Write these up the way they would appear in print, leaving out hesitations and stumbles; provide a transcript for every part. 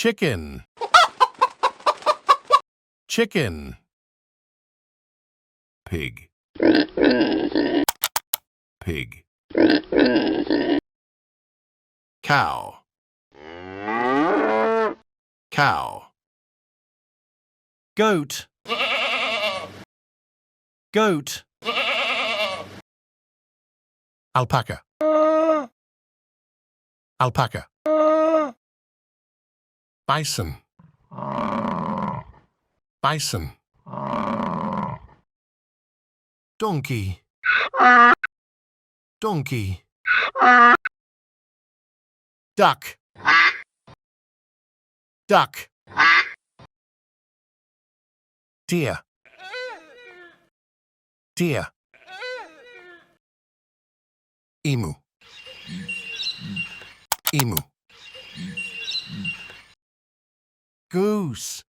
chicken, chicken. Pig, pig. Cow, cow. Goat, goat. Alpaca, alpaca. Bison, bison. Donkey, donkey. Duck, duck. Deer, deer. Emu, emu. Goose,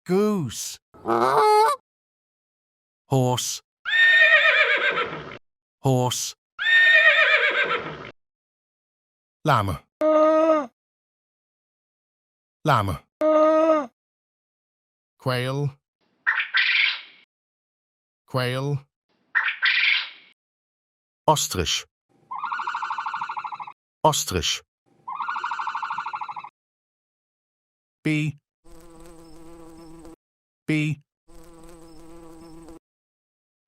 goose. Horse, horse. Llama, llama. Quail, quail. Ostrich, ostrich. Bee, bee.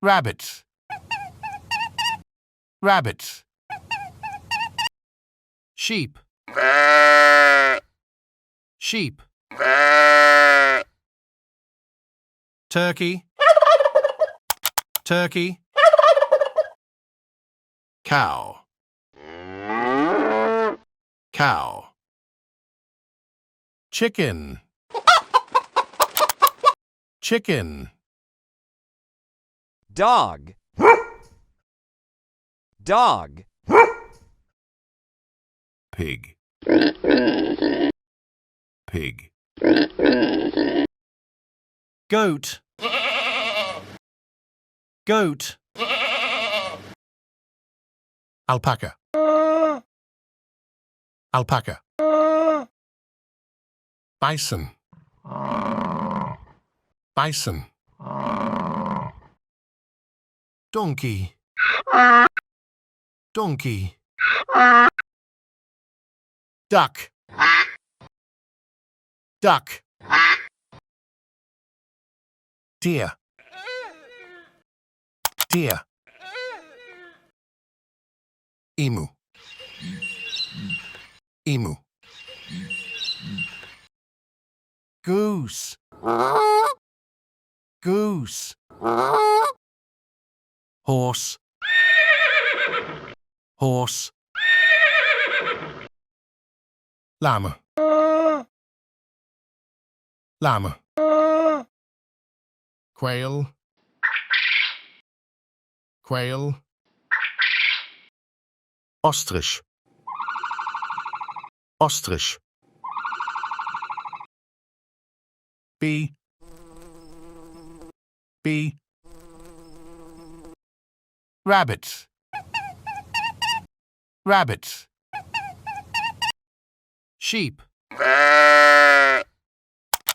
Rabbit, rabbit. Sheep, sheep. Turkey, turkey. Cow, cow. Chicken, chicken. Dog, dog. Pig, pig. Goat, goat. Alpaca, alpaca. Bison, bison. Donkey, donkey. Duck, duck. Deer, deer. Emu, emu. Goose, goose. Horse, horse. Llama, llama. Quail, quail. Ostrich, ostrich. Bee, bee. Rabbit, rabbit. Sheep,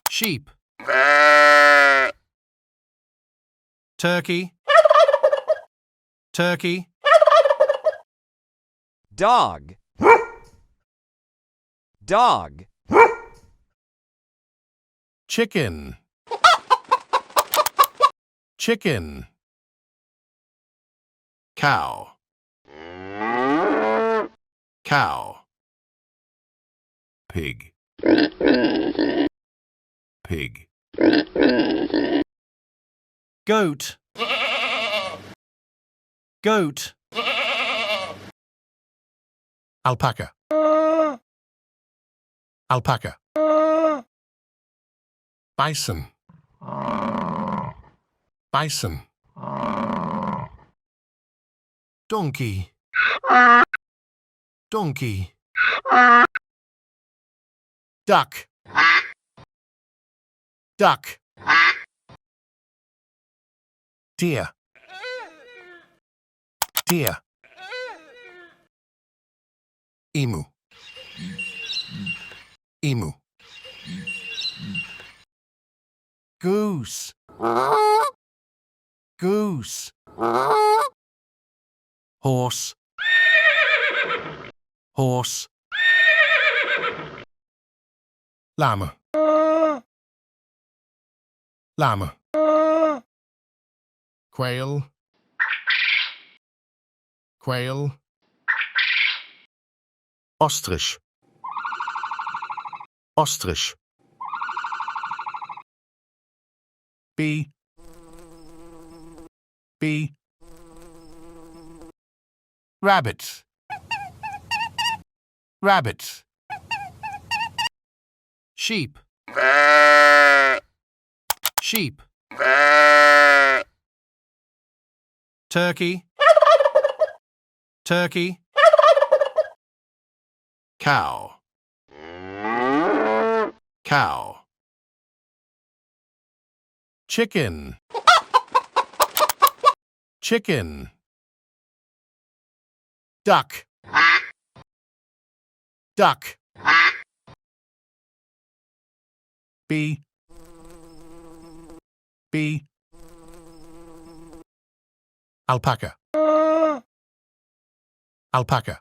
sheep. Turkey, turkey. Dog, dog. Chicken, chicken. Cow, cow. Pig, pig. Goat, goat. Alpaca, alpaca. Bison, bison. Donkey, donkey. Duck, duck. Deer, deer. Emu, Emu. Goose. Goose. Horse. Horse. Llama. Llama. Quail. Quail. Ostrich. Ostrich. Bee. Bee. Rabbit. Rabbit. Sheep. Sheep. Turkey. Turkey. Cow. Cow. Chicken. Chicken. Duck. Duck. Bee. Bee. Alpaca. Alpaca.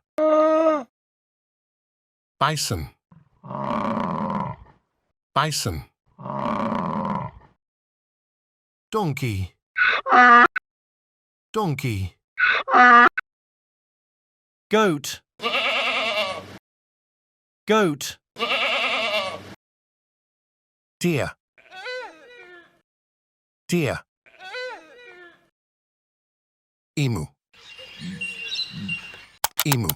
Bison. Bison. Donkey. Donkey. Goat. Goat. Deer. Deer. Emu. Emu.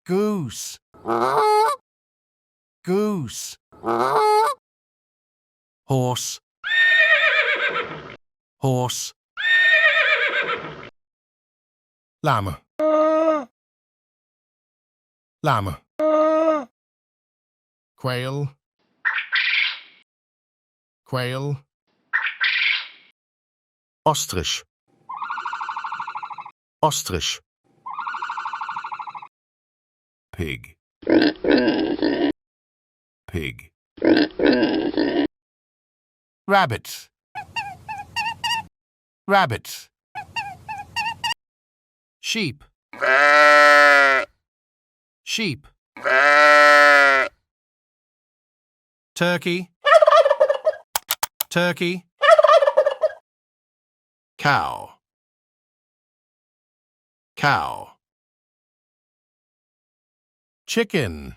Goose. Goose. Horse. Horse. Llama. Llama. Quail. Quail. Ostrich. Ostrich. Pig. Pig. Rabbit. Rabbit. Sheep. Sheep. Turkey. Turkey. Cow. Cow. Chicken.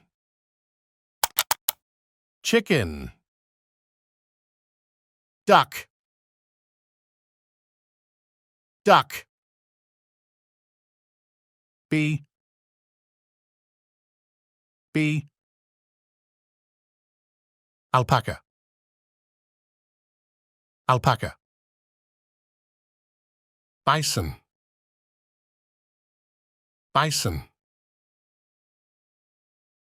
Chicken. Duck. Duck. Bee. Bee. Alpaca. Alpaca. Bison. Bison.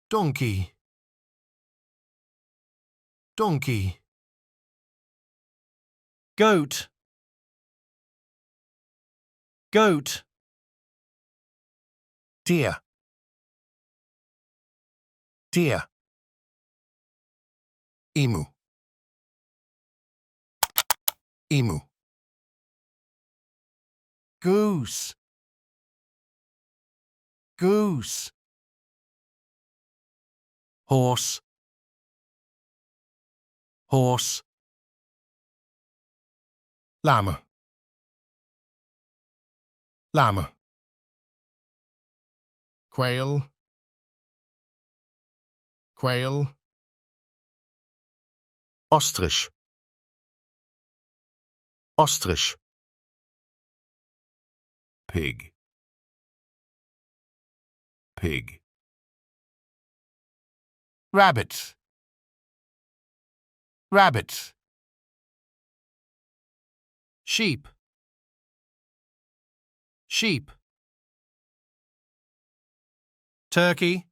Donkey. Donkey. Goat. Goat. Deer. Deer. Emu. Emu. Goose. Goose. Horse. Horse. Llama. Llama. Quail. Quail. Ostrich. Ostrich. Pig. Pig. Rabbit. Rabbit. Sheep. Sheep. Turkey.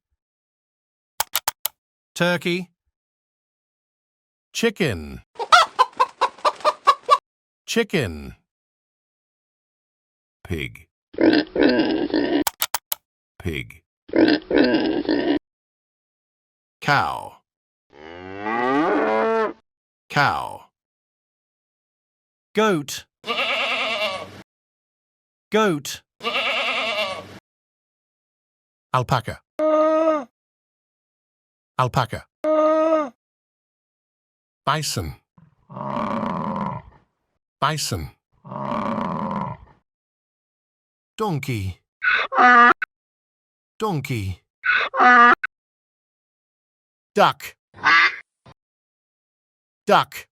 Turkey. Chicken. Chicken. Pig. Pig. Cow. Cow. Goat. Goat. Alpaca. Alpaca. Bison. Bison. Donkey. Donkey. Duck. Duck.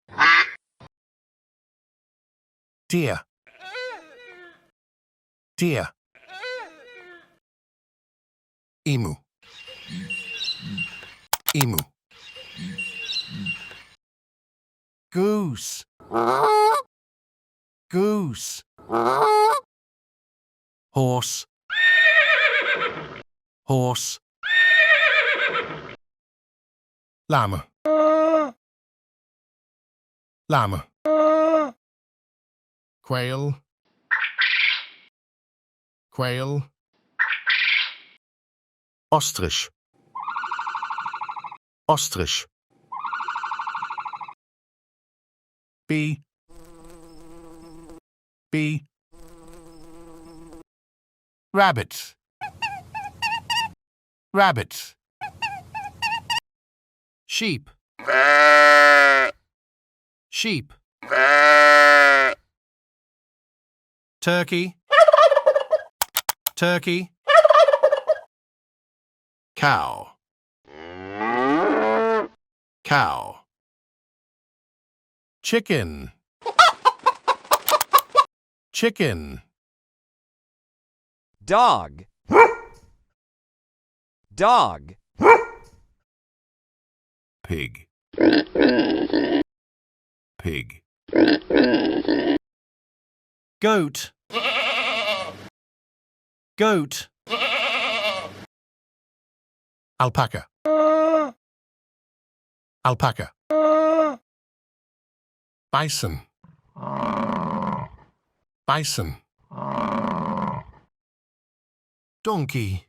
Deer. Deer. Emu. Emu. Goose. Goose. Horse. Horse. Llama. Llama. Quail. Quail. Ostrich. Ostrich. Bee. Bee. Rabbit. Rabbit. Sheep. Sheep. Turkey. Turkey. Cow. Cow. Chicken. Chicken. Dog. Dog. Pig. Pig. Goat. Goat. Alpaca. Alpaca. Bison. Bison. Donkey.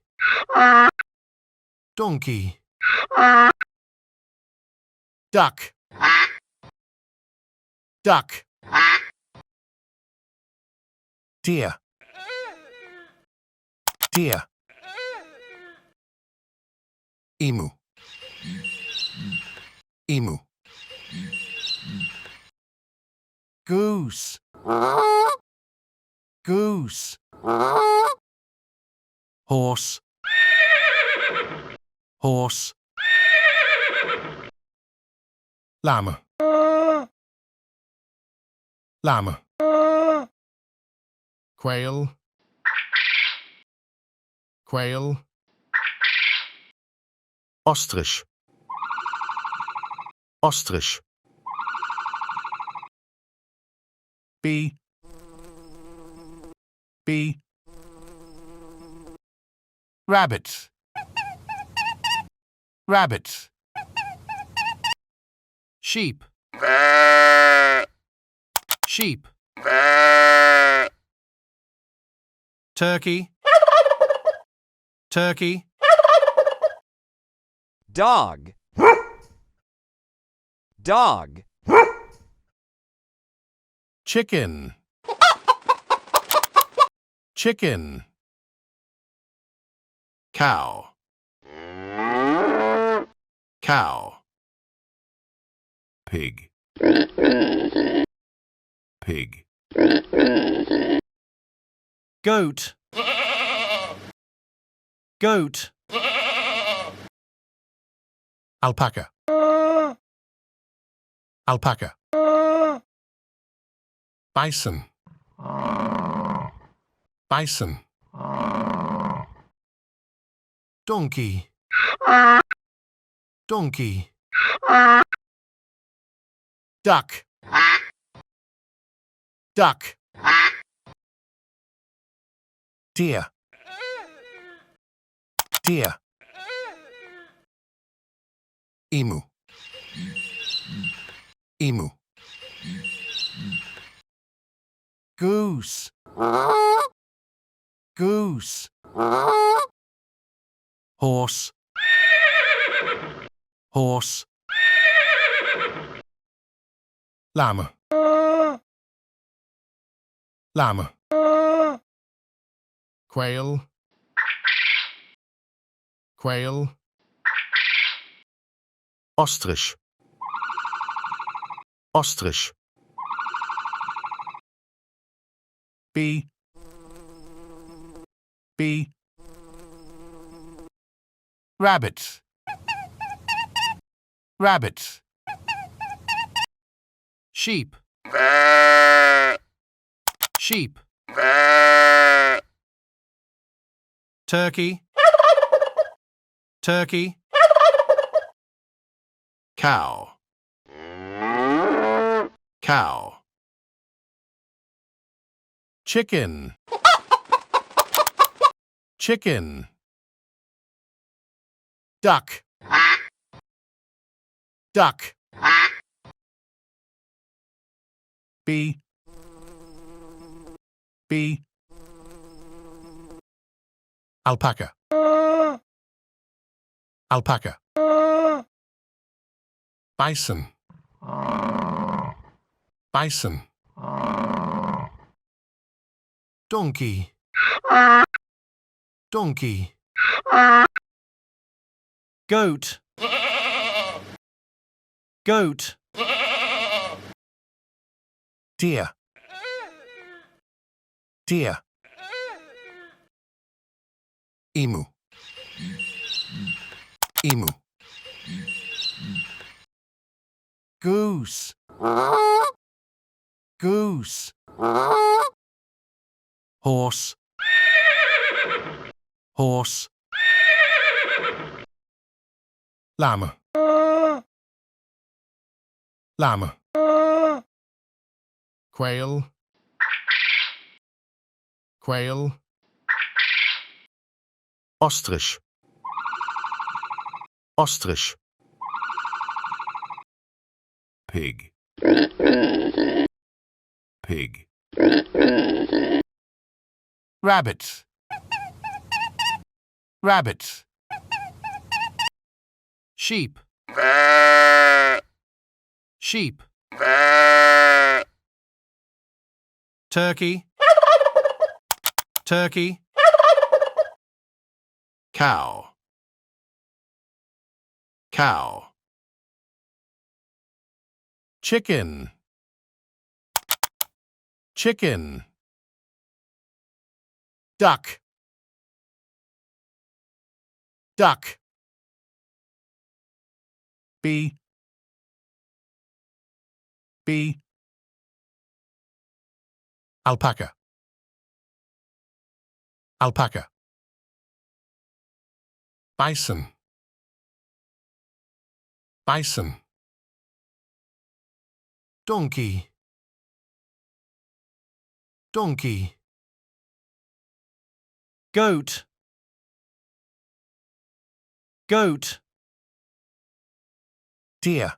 Donkey. Duck. Duck. Deer. Deer. Emu. Emu. Goose. Goose. Horse. Horse. Llama. Llama. Quail. Quail. Ostrich. Ostrich. Bee. Bee. Rabbit. Rabbit. Sheep. Sheep. Turkey. Turkey. Dog. Dog. Chicken. Chicken. Cow. Cow. Pig. Pig. Goat. Goat. Alpaca. Alpaca. Bison. Bison. Donkey. Donkey. Duck. Duck. Deer. Deer. Emu. Emu. Goose. Goose. Horse. horse, llama, llama, quail, quail, ostrich, ostrich, bee, bee, rabbit, rabbit, sheep, sheep, turkey, turkey, cow, cow, chicken, chicken, duck, duck, bee, bee, alpaca, alpaca, bison, bison, donkey, donkey, goat, goat, deer, deer, emu, emu, goose, goose, horse, horse, llama, llama, quail, quail, ostrich, ostrich, pig, pig, rabbit, rabbit, sheep, sheep, turkey, turkey, cow, cow, chicken, chicken, duck, duck, bee, bee, alpaca, alpaca, bison, bison, donkey, donkey, goat, goat, deer,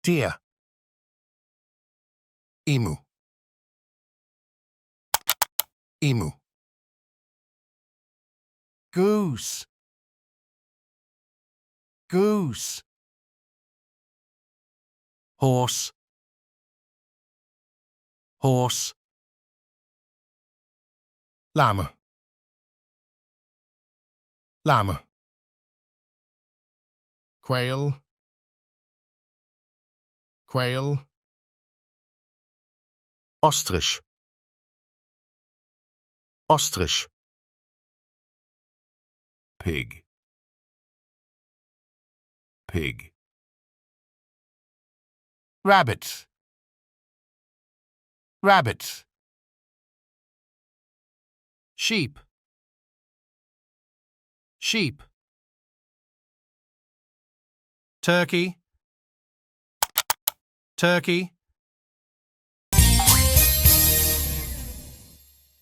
deer, emu, emu, goose, goose, horse, horse, llama, llama, quail, quail, ostrich, ostrich, pig, pig, rabbit, rabbit, sheep, sheep, turkey, turkey,